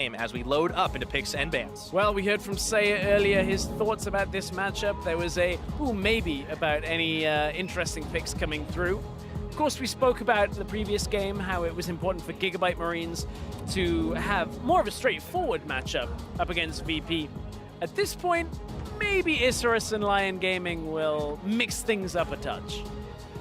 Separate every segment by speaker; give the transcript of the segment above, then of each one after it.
Speaker 1: as we load up into picks and bans.
Speaker 2: Well, we heard from Saya earlier his thoughts about this matchup. There was a maybe about any interesting picks coming through. Of course, we spoke about the previous game, how it was important for Gigabyte Marines to have more of a straightforward matchup up against VP. At this point, maybe Isurus and Lyon Gaming will mix things up a touch.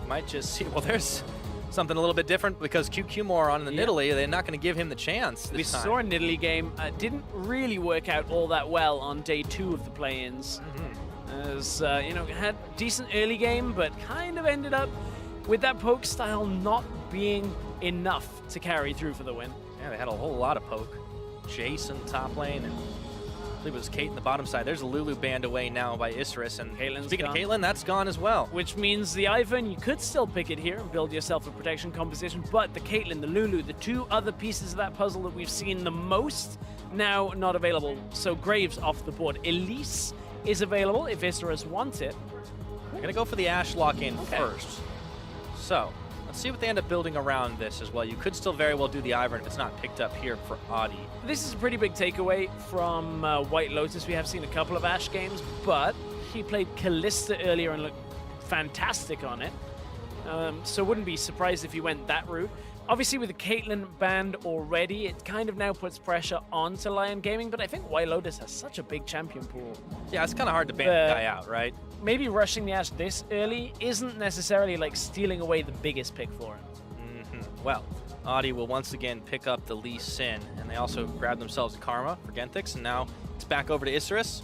Speaker 1: Might just see, well, there's something a little bit different because QQ more on the Nidalee, they're not going to give him the chance this
Speaker 2: We
Speaker 1: time.
Speaker 2: saw a Nidalee game, didn't really work out all that well on day 2 of the play-ins. As, you know, had a decent early game, but kind of ended up with that poke style not being enough to carry through for the win.
Speaker 1: Yeah, they had a whole lot of poke. Jason top lane, and I believe it was Kate in the bottom side. There's a Lulu banned away now by Isurus, and speaking of Caitlyn, that's gone as well.
Speaker 2: Which means the Ivern, you could still pick it here and build yourself a protection composition, but the Caitlyn, the Lulu, the two other pieces of that puzzle that we've seen the most, now not available. So Graves off the board. Elise is available if Isurus wants it.
Speaker 1: They're going to go for the Ashe lock-in first. So, let's see what they end up building around this as well. You could still very well do the Ivern if it's not picked up here for Audi.
Speaker 2: This is a pretty big takeaway from White Lotus. We have seen a couple of Ashe games, but he played Callista earlier and looked fantastic on it. So wouldn't be surprised if he went that route. Obviously, with the Caitlyn banned already, it kind of now puts pressure onto Lyon Gaming, but I think White Lotus has such a big champion pool.
Speaker 1: Yeah, it's kind of hard to ban the guy out, right?
Speaker 2: Maybe rushing the Ashe this early isn't necessarily like stealing away the biggest pick for him.
Speaker 1: Well, Audi will once again pick up the Lee Sin, and they also grab themselves a Karma for Genthix, and now it's back over to Isurus.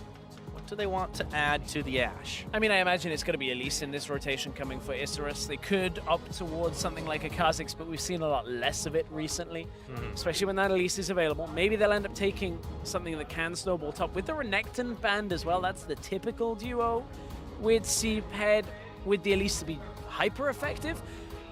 Speaker 1: What do they want to add to the Ashe?
Speaker 2: I mean, I imagine it's going to be Elise in this rotation coming for Isurus. They could opt towards something like a Kha'Zix, but we've seen a lot less of it recently, especially when that Elise is available. Maybe they'll end up taking something that can snowball top. With the Renekton band as well, that's the typical duo with C paired with the Elise to be hyper effective,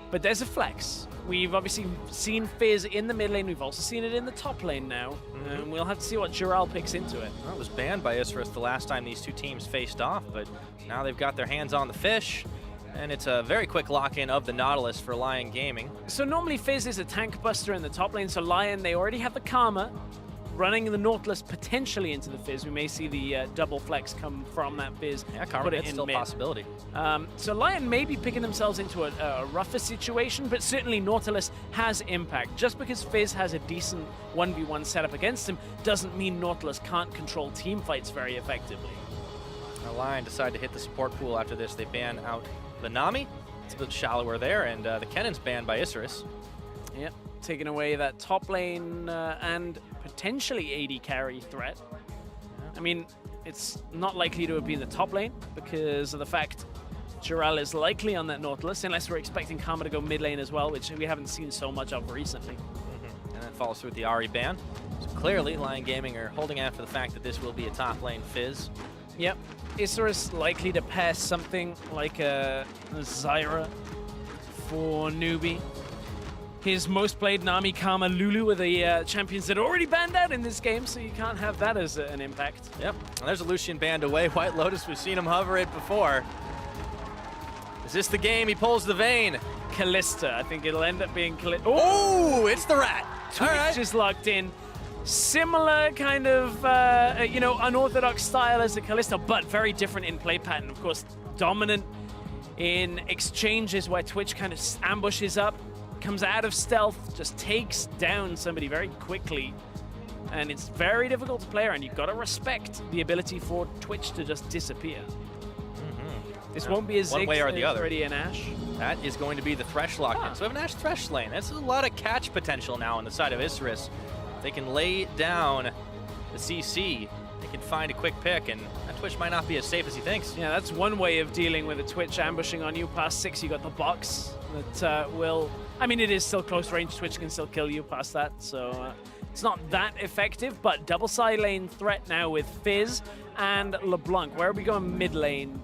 Speaker 2: but there's a flex. We've obviously seen Fizz in the mid lane. We've also seen it in the top lane now. And we'll have to see what Jural picks into it.
Speaker 1: Well, it was banned by Isurus the last time these two teams faced off, but now they've got their hands on the fish, and it's a very quick lock-in of the Nautilus for Lyon Gaming.
Speaker 2: So normally Fizz is a tank buster in the top lane, so Lyon, they already have the Karma. Running the Nautilus potentially into the Fizz. We may see the double flex come from that Fizz.
Speaker 1: Yeah, Karma is still a possibility.
Speaker 2: So Lyon may be picking themselves into a rougher situation, but certainly Nautilus has impact. Just because Fizz has a decent 1v1 setup against him doesn't mean Nautilus can't control team fights very effectively.
Speaker 1: Now Lyon decide to hit the support pool after this. They ban out the Nami. It's a bit shallower there, and the Kennen's banned by Isurus.
Speaker 2: Yep, taking away that top lane and potentially AD carry threat. I mean, it's not likely to have been the top lane because of the fact Jural is likely on that Nautilus, unless we're expecting Karma to go mid lane as well, which we haven't seen so much of recently.
Speaker 1: And then follows through with the Ahri ban. So clearly, Lyon Gaming are holding out for the fact that this will be a top lane Fizz.
Speaker 2: Yep, Isurus likely to pass something like a Zyra for newbie. His most played Nami, Karma, Lulu are the champions that are already banned out in this game, so you can't have that as an impact.
Speaker 1: Yep, and there's a Lucian banned away. White Lotus, we've seen him hover it before. Is this the game? He pulls the vein.
Speaker 2: Callista, I think it'll end up being Callista.
Speaker 1: Oh, it's the rat.
Speaker 2: Twitch is locked in. Similar kind of, you know, unorthodox style as the Callista, but very different in play pattern. Of course, dominant in exchanges where Twitch kind of ambushes up, comes out of stealth, just takes down somebody very quickly, and it's very difficult to play around. You've got to respect the ability for Twitch to just disappear. This won't be a Ziggs,
Speaker 1: one way or the other.
Speaker 2: Already an Ashe.
Speaker 1: That is going to be the Thresh lock-in. So we have an Ashe Thresh lane. That's a lot of catch potential now on the side of Isurus. They can lay down the CC. They can find a quick pick, and that Twitch might not be as safe as he thinks.
Speaker 2: Yeah, that's one way of dealing with a Twitch ambushing on you. Past 6, you got the box that will... I mean, it is still close range. Twitch can still kill you past that, so it's not that effective. But double side lane threat now with Fizz and LeBlanc. Where are we going mid lane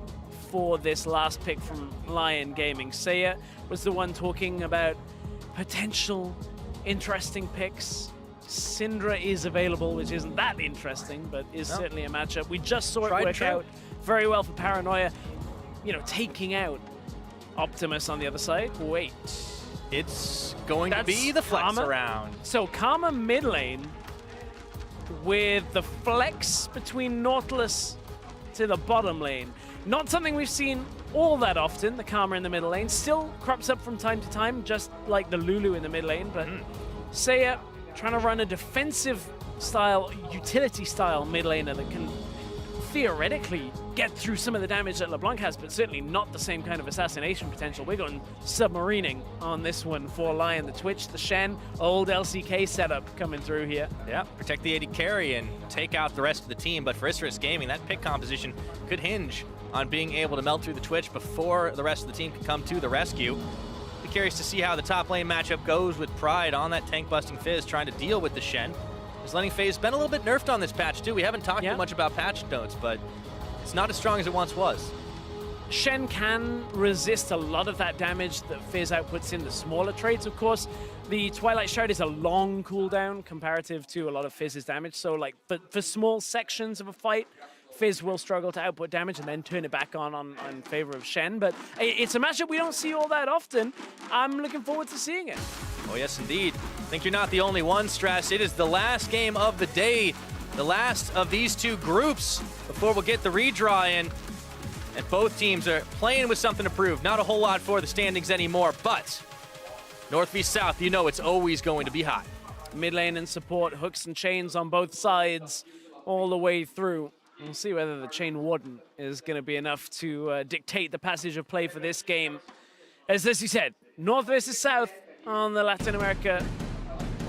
Speaker 2: for this last pick from Lyon Gaming? Saya was the one talking about potential interesting picks. Syndra is available, which isn't that interesting, but is certainly a matchup. We just saw it work out very well for Paranoia, you know, taking out Optimus on the other side. Wait.
Speaker 1: It's going to be the flex
Speaker 2: Karma.
Speaker 1: around.
Speaker 2: So Karma mid lane with the flex between Nautilus to the bottom lane. Not something we've seen all that often. The Karma in the middle lane still crops up from time to time, just like the Lulu in the mid lane, but Seiya trying to run a defensive style, utility style mid laner that can theoretically get through some of the damage that LeBlanc has, but certainly not the same kind of assassination potential. We're going submarining on this one for Lyon. The Twitch, the Shen, old LCK setup coming through here.
Speaker 1: Yeah, protect the AD carry and take out the rest of the team, but for Isurus Gaming, that pick composition could hinge on being able to melt through the Twitch before the rest of the team can come to the rescue. Be curious to see how the top lane matchup goes with Pride on that tank-busting Fizz trying to deal with the Shen. His laning phase been a little bit nerfed on this patch too. We haven't talked too much about patch notes, but it's not as strong as it once was.
Speaker 2: Shen can resist a lot of that damage that Fizz outputs in the smaller trades, of course. The Twilight Shroud is a long cooldown comparative to a lot of Fizz's damage, so like for small sections of a fight, Fizz will struggle to output damage and then turn it back on favor of Shen, but it's a matchup we don't see all that often. I'm looking forward to seeing it.
Speaker 1: Oh yes, indeed. I think you're not the only one, Stress. It is the last game of the day, the last of these two groups before we'll get the redraw in. And both teams are playing with something to prove. Not a whole lot for the standings anymore, but North v South, you know it's always going to be hot.
Speaker 2: Mid lane and support, hooks and chains on both sides all the way through. We'll see whether the Chain Warden is going to be enough to dictate the passage of play for this game. As you said, North versus South on the Latin America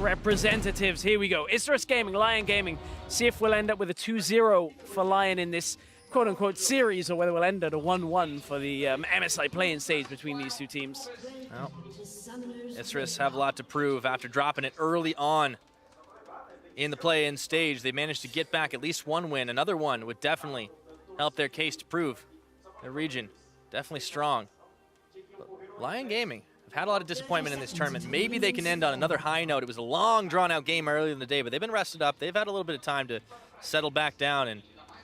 Speaker 2: representatives. Here we go. Isurus Gaming, Lyon Gaming. See if we'll end up with a 2-0 for Lyon in this quote-unquote series, or whether we'll end at a 1-1 for the MSI play-in stage between these two teams.
Speaker 1: Well, Isurus have a lot to prove after dropping it early on in the play-in stage. They managed to get back at least one win. Another one would definitely help their case to prove their region definitely strong. But Lyon Gaming have had a lot of disappointment in this tournament. Maybe they can end on another high note. It was a long, drawn-out game earlier in the day, but they've been rested up. They've had a little bit of time to settle back down, and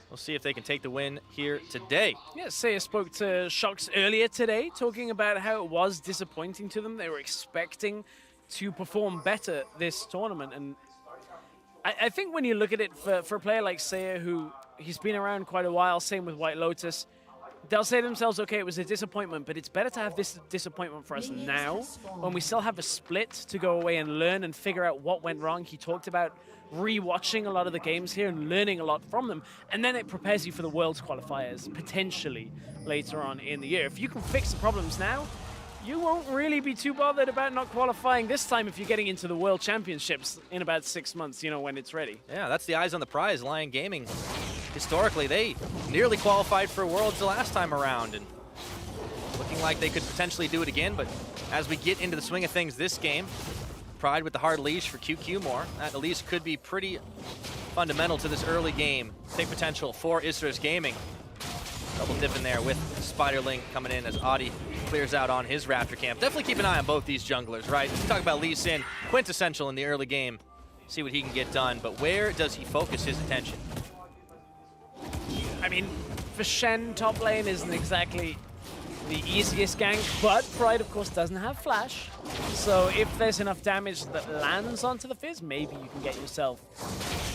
Speaker 1: we'll see if they can take the win here today.
Speaker 2: Yeah, Seiya spoke to Shox earlier today, talking about how it was disappointing to them. They were expecting to perform better this tournament, and I think when you look at it for a player like Seiya, who he's been around quite a while, same with White Lotus, they'll say to themselves, okay, it was a disappointment, but it's better to have this disappointment for us now when we still have a split to go away and learn and figure out what went wrong. He talked about re-watching a lot of the games here and learning a lot from them, and then it prepares you for the Worlds qualifiers potentially later on in the year. If you can fix the problems now, you won't really be too bothered about not qualifying this time if you're getting into the World Championships in about 6 months, you know, when it's ready.
Speaker 1: Yeah, that's the eyes on the prize. Lyon Gaming, historically, they nearly qualified for Worlds the last time around, and looking like they could potentially do it again. But as we get into the swing of things this game, Pride with the hard leash for QQ more. That at least could be pretty fundamental to this early game. Big potential for Isurus Gaming. Double dip in there with Spiderling coming in as Audi clears out on his Raptor camp. Definitely keep an eye on both these junglers, right? Let's talk about LYN, quintessential in the early game. See what he can get done, but where does he focus his attention?
Speaker 2: I mean, for Shen, top lane isn't exactly the easiest gank, but Pride, of course, doesn't have Flash. So if there's enough damage that lands onto the Fizz, maybe you can get yourself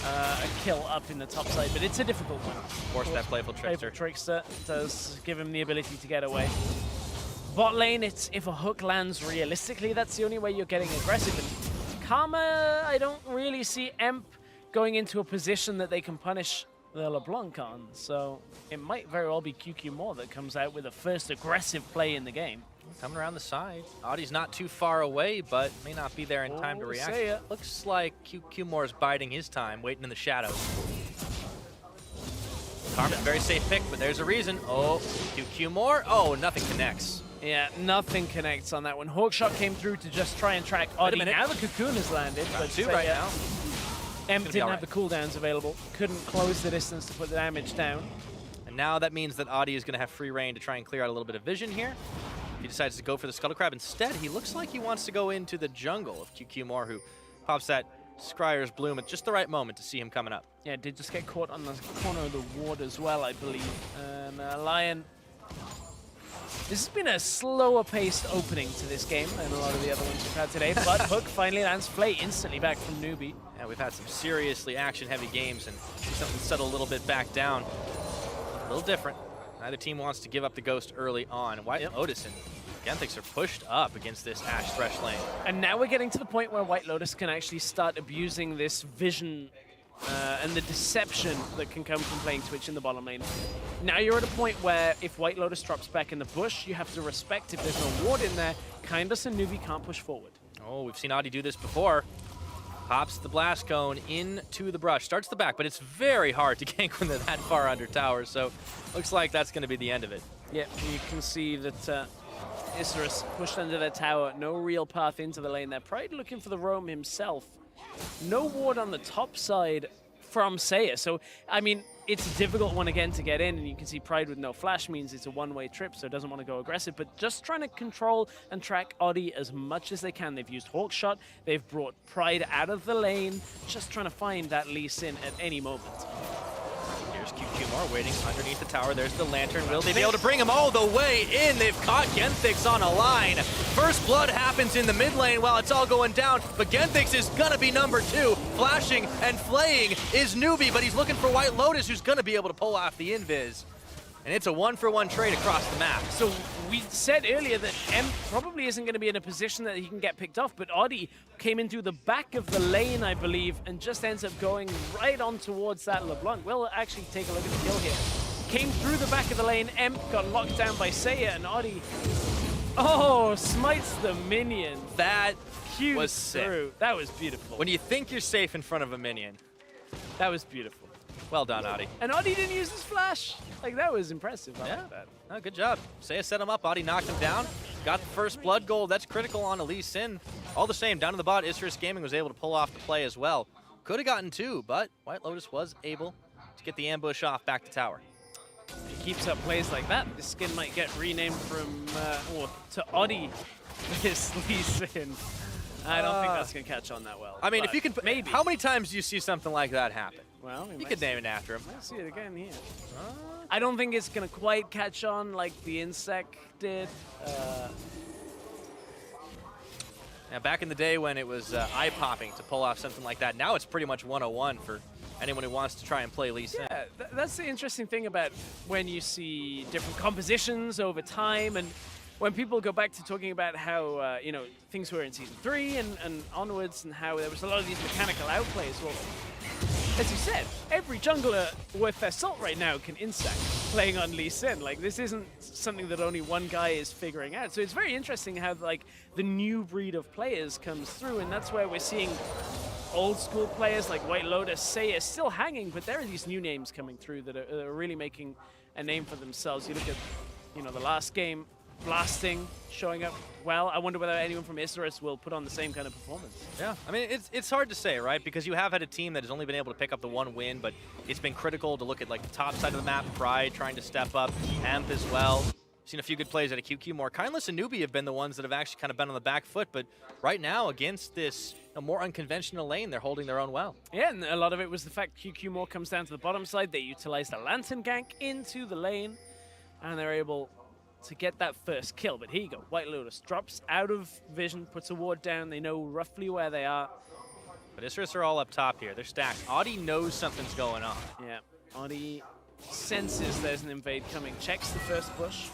Speaker 2: a kill up in the top side, but it's a difficult one.
Speaker 1: Force that Playful Trickster.
Speaker 2: Playful Trickster does give him the ability to get away. Bot lane, it's if a hook lands realistically, that's the only way you're getting aggressive. And Karma, I don't really see Emp going into a position that they can punish the LeBlanc on, so it might very well be QQ More that comes out with the first aggressive play in the game.
Speaker 1: Coming around the side. Audi's not too far away, but may not be there in time to react. Looks like QQ More is biding his time, waiting in the shadows. Karma, very safe pick, but there's a reason. Oh, QQ More. Oh, nothing connects.
Speaker 2: Yeah, nothing connects on that one. Hawkshot came through to just try and track Audi. Now the Cocoon has landed.
Speaker 1: But two right now.
Speaker 2: Emp didn't have the cooldowns available. Couldn't close the distance to put the damage down.
Speaker 1: And now that means that Audi is going to have free reign to try and clear out a little bit of vision here. He decides to go for the Scuttle Crab. Instead, he looks like he wants to go into the jungle of QQ More, who pops that Scryer's Bloom at just the right moment to see him coming up.
Speaker 2: Yeah, did just get caught on the corner of the ward as well, I believe. And Lyon This has been a slower paced opening to this game than a lot of the other ones we've had today, but Hook finally lands Flay instantly back from Newbie.
Speaker 1: Yeah, we've had some seriously action-heavy games, and see something settle a little bit back down. A little different. Neither team wants to give up the Ghost early on. White Lotus and Genthix are pushed up against this Ashe Thresh lane.
Speaker 2: And now we're getting to the point where White Lotus can actually start abusing this vision and the deception that can come from playing Twitch in the bottom lane. Now you're at a point where if White Lotus drops back in the bush, you have to respect if there's no ward in there. Kindless and Newbie can't push forward.
Speaker 1: Oh, we've seen Audi do this before. Pops the blast cone into the brush, starts the back, but it's very hard to gank when they're that far under towers, so looks like that's going to be the end of it.
Speaker 2: Yeah, you can see that Isurus pushed under their tower, no real path into the lane there. Pride looking for the roam himself. No ward on the top side from Seiya, so I mean, it's a difficult one again to get in, and you can see Pride with no flash means it's a one-way trip, so it doesn't want to go aggressive, but just trying to control and track Audi as much as they can. They've used Hawkshot, they've brought Pride out of the lane, just trying to find that LYN at any moment.
Speaker 1: Here's QQ waiting underneath the tower. There's the Lantern. Will they be able to bring him all the way in? They've caught Genthix on a line. First blood happens in the mid lane while it's all going down, but Genthix is gonna be number 2. Flashing and flaying is Newbie, but he's looking for White Lotus, who's gonna be able to pull off the invis. And it's a 1-for-1 trade across the map.
Speaker 2: So we said earlier that M probably isn't going to be in a position that he can get picked off, but Audi came in through the back of the lane, I believe, and just ends up going right on towards that LeBlanc. We'll actually take a look at the kill here. Came through the back of the lane, M got locked down by Seiya, and Audi, smites the minion.
Speaker 1: That
Speaker 2: Cute
Speaker 1: was sick.
Speaker 2: through. That was beautiful.
Speaker 1: When you think you're safe in front of a minion.
Speaker 2: That was beautiful.
Speaker 1: Well done, Audi.
Speaker 2: And Audi didn't use his flash. Like, that was impressive. I like that.
Speaker 1: Oh, good job. Seiya set him up. Audi knocked him down. Got the first blood gold. That's critical on LYN. All the same, down to the bot, Isurus Gaming was able to pull off the play as well. Could have gotten 2, but White Lotus was able to get the ambush off back to tower.
Speaker 2: He keeps up plays like that. This skin might get renamed from to Audi. This LYN. I don't think that's going to catch on that well.
Speaker 1: I mean, if you can,
Speaker 2: maybe.
Speaker 1: How many times do you see something like that happen?
Speaker 2: Well,
Speaker 1: you could name it after him.
Speaker 2: Let's see it again here. I don't think it's going to quite catch on like the insect did.
Speaker 1: Now, back in the day when it was eye-popping to pull off something like that, now it's pretty much 101 for anyone who wants to try and play LYN.
Speaker 2: Yeah, that's the interesting thing about when you see different compositions over time, and when people go back to talking about how, things were in Season 3 and onwards, and how there was a lot of these mechanical outplays. Well, as you said, every jungler worth their salt right now can insect playing on LYN. Like, this isn't something that only one guy is figuring out. So it's very interesting how, like, the new breed of players comes through, and that's where we're seeing old school players like White Lotus, Seiya still hanging, but there are these new names coming through that are really making a name for themselves. You look at, the last game, Blasting, showing up well. I wonder whether anyone from Isurus will put on the same kind of performance.
Speaker 1: Yeah, I mean, it's hard to say, right? Because you have had a team that has only been able to pick up the 1 win, but it's been critical to look at, like, the top side of the map. Pride trying to step up, Amp as well. Seen a few good plays out of QQ more. Kindless and Newbie have been the ones that have actually kind of been on the back foot, but right now, against this more unconventional lane, they're holding their own well.
Speaker 2: Yeah, and a lot of it was the fact QQ more comes down to the bottom side. They utilize the Lantern gank into the lane, and they're able to get that first kill. But here you go. White Lotus drops out of vision, puts a ward down. They know roughly where they are.
Speaker 1: But Isurus are all up top here. They're stacked. Audi knows something's going on.
Speaker 2: Yeah, Audi senses there's an invade coming. Checks the first bush.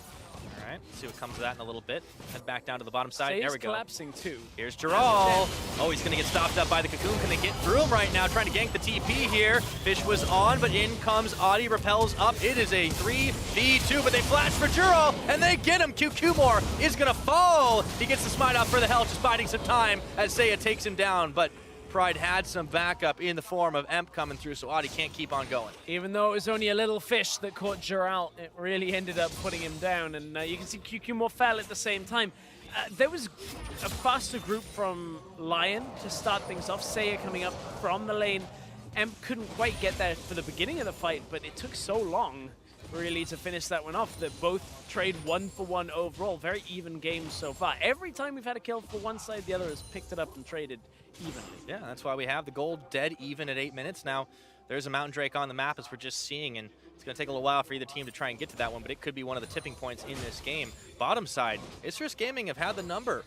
Speaker 1: All right, let's see what comes of that in a little bit. Head back down to the bottom side.
Speaker 2: Seiya's
Speaker 1: There we go.
Speaker 2: collapsing too.
Speaker 1: Here's Giral. Oh, he's going to get stopped up by the Cocoon. Can they get through him right now? Trying to gank the TP here. Fish was on, but in comes Audi. Repels up. It is a 3v2, but they flash for Giral, and they get him. QQ is going to fall. He gets the smite out for the health, just biding some time as Seiya takes him down, but Pride had some backup in the form of Emp coming through, so Audi can't keep on going.
Speaker 2: Even though it was only a little fish that caught Giral, it really ended up putting him down. And you can see QQ fell at the same time. There was a faster group from Lyon to start things off. Seiya coming up from the lane. Emp couldn't quite get there for the beginning of the fight, but it took so long really to finish that one off that both trade 1-for-1 overall. Very even games so far. Every time we've had a kill for one side, the other has picked it up and traded evenly.
Speaker 1: Yeah, that's why we have the gold dead even at 8 minutes. Now, there's a Mountain Drake on the map, as we're just seeing, and It's going to take a little while for either team to try and get to that one, but it could be one of the tipping points in this game. Bottom side, Isurus Gaming have had the number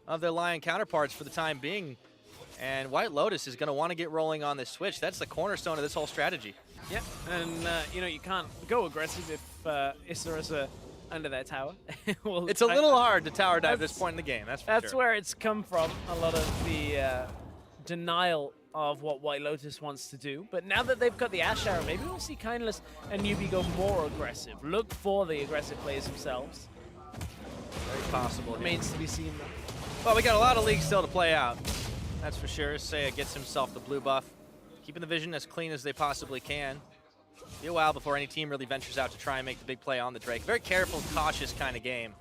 Speaker 1: of their Lyon counterparts for the time being, and White Lotus is going to want to get rolling on this switch. That's the cornerstone of this whole strategy.
Speaker 2: Yep, and you know, you can't go aggressive if Isurus are under their tower. Well,
Speaker 1: It's a little hard to tower dive at this point in the game, that's for
Speaker 2: That's
Speaker 1: sure.
Speaker 2: where it's come from, a lot of the denial of what White Lotus wants to do. But now that they've got the Ash Arrow, maybe we'll see Kindless and Newbie go more aggressive. Look for the aggressive players themselves.
Speaker 1: Very possible.
Speaker 2: Remains to be seen, though.
Speaker 1: Well, we got a lot of leagues still to play out. That's for sure. Seiya gets himself the blue buff, keeping the vision as clean as they possibly can. Be a while before any team really ventures out to try and make the big play on the Drake. Very careful, cautious kind of game.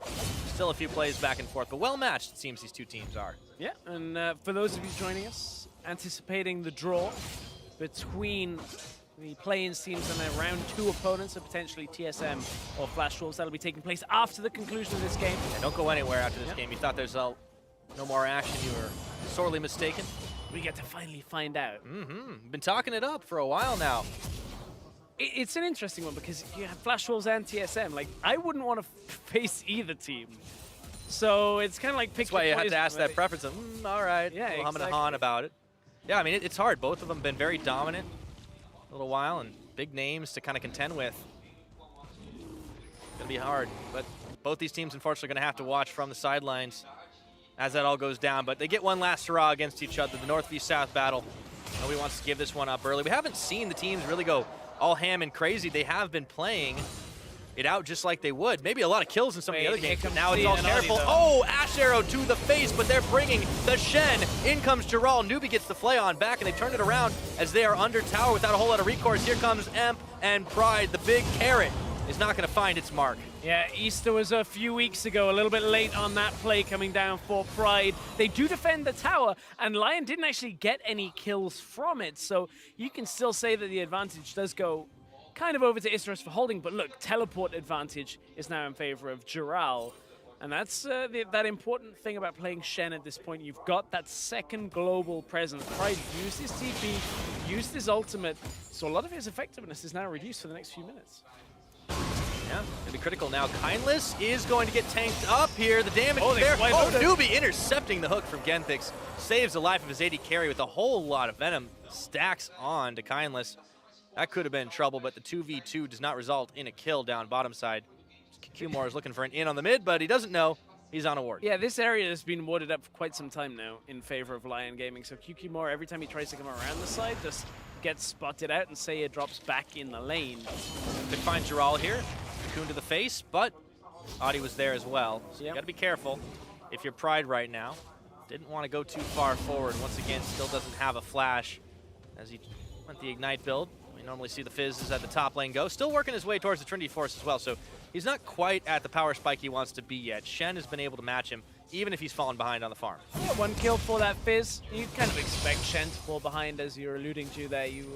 Speaker 1: Still a few plays back and forth, but well matched it seems these two teams are.
Speaker 2: Yeah, and for those of you joining us, anticipating the draw between the play-ins teams and their round 2 opponents, so potentially TSM or Flash Wolves, that'll be taking place after the conclusion of this game.
Speaker 1: Yeah, don't go anywhere after this game. You thought there's no more action. You were sorely mistaken.
Speaker 2: We get to finally find out.
Speaker 1: Been talking it up for a while now.
Speaker 2: It's an interesting one because you have Flash Wolves and TSM. Like, I wouldn't want to face either team. So it's kind of like pick
Speaker 1: That's why you
Speaker 2: your
Speaker 1: have to
Speaker 2: poison,
Speaker 1: ask
Speaker 2: right?
Speaker 1: that preference of, all right,
Speaker 2: Yeah,
Speaker 1: I'm
Speaker 2: exactly.
Speaker 1: and Han about it. Yeah, I mean, it's hard. Both of them have been very dominant a little while and big names to kind of contend with. It's going to be hard, but both these teams, unfortunately, are going to have to watch from the sidelines as that all goes down. But they get one last hurrah against each other, the North v South battle. Nobody wants to give this one up early. We haven't seen the teams really go all ham and crazy. They have been playing it out just like they would. Maybe a lot of kills in some of the other games, but now it's all careful. Oh, Ash Arrow to the face, but they're bringing the Shen. In comes Giral. Newbie gets the flay on back, and they turn it around as they are under tower without a whole lot of recourse. Here comes Emp and Pride. The big carrot is not going to find its mark.
Speaker 2: Yeah, Easter was a few weeks ago, a little bit late on that play coming down for Pride. They do defend the tower, and Lyon didn't actually get any kills from it, so you can still say that the advantage does go kind of over to Isurus for holding, but look, teleport advantage is now in favor of Giral. And that's that important thing about playing Shen at this point. You've got that second global presence. Pride used his TP, used his ultimate, so a lot of his effectiveness is now reduced for the next few minutes.
Speaker 1: Yeah, gonna be critical now. Kindless is going to get tanked up here. The damage
Speaker 2: Oh,
Speaker 1: is there.
Speaker 2: White
Speaker 1: Oh,
Speaker 2: Lotus.
Speaker 1: Newbie intercepting the hook from Genthix. Saves the life of his AD carry with a whole lot of venom. Stacks on to Kindless. That could have been trouble, but the 2v2 does not result in a kill down bottom side. Qmore is looking for an in on the mid, but he doesn't know he's on a ward.
Speaker 2: Yeah, this area has been warded up for quite some time now in favor of Lyon Gaming. So Qmore, every time he tries to come around the side, just gets spotted out and Seiya drops back in the lane.
Speaker 1: Could find Giral here. Cocoon to the face, but Audi was there as well. So you got to be careful if you're Pride right now. Didn't want to go too far forward. Once again, still doesn't have a flash as he went the Ignite build. We normally see the Fizzes at the top lane go. Still working his way towards the Trinity Force as well, so he's not quite at the power spike he wants to be yet. Shen has been able to match him, even if he's fallen behind on the farm.
Speaker 2: Yeah, 1 kill for that Fizz. You kind of expect Shen to fall behind, as you're alluding to there. You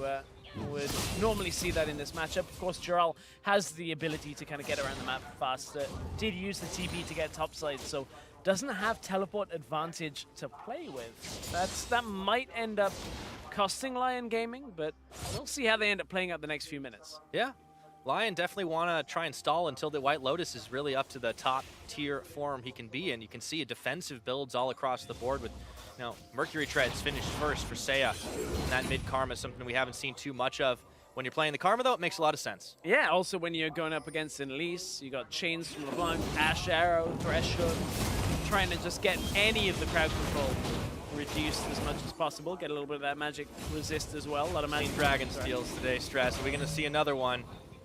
Speaker 2: would normally see that in this matchup. Of course, Giral has the ability to kind of get around the map faster. Did use the TP to get topside, so doesn't have teleport advantage to play with. That might end up costing Lyon Gaming, but we'll see how they end up playing out the next few minutes.
Speaker 1: Yeah, Lyon definitely want to try and stall until the White Lotus is really up to the top tier form he can be in. You can see defensive builds all across the board with, you know, Mercury Treads finished first for Seiya. And that mid Karma is something we haven't seen too much of. When you're playing the Karma, though, it makes a lot of sense.
Speaker 2: Yeah, also when you're going up against Elise, you got Chains from LeBlanc, Ash Arrow, Threshold, trying to just get any of the crowd control reduced as much as possible. Get a little bit of that magic resist as well. A lot of magic.
Speaker 1: Dragon steals today, Stress. Are we going to see another one?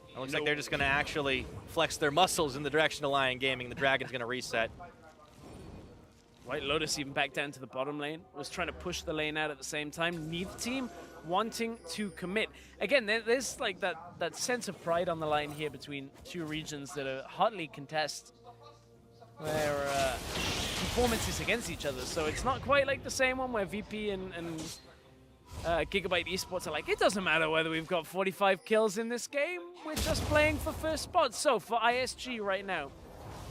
Speaker 1: It looks like they're just going to actually flex their muscles in the direction of Lyon Gaming. The Dragon's going to reset.
Speaker 2: White Lotus even back down to the bottom lane. Was trying to push the lane out at the same time. Neither team wanting to commit. Again, there's like that sense of pride on the line here between two regions that are hotly contest their performances against each other. So it's not quite like the same one where VP and Gigabyte Esports are like, it doesn't matter whether we've got 45 kills in this game, we're just playing for first spot. So for ISG right now,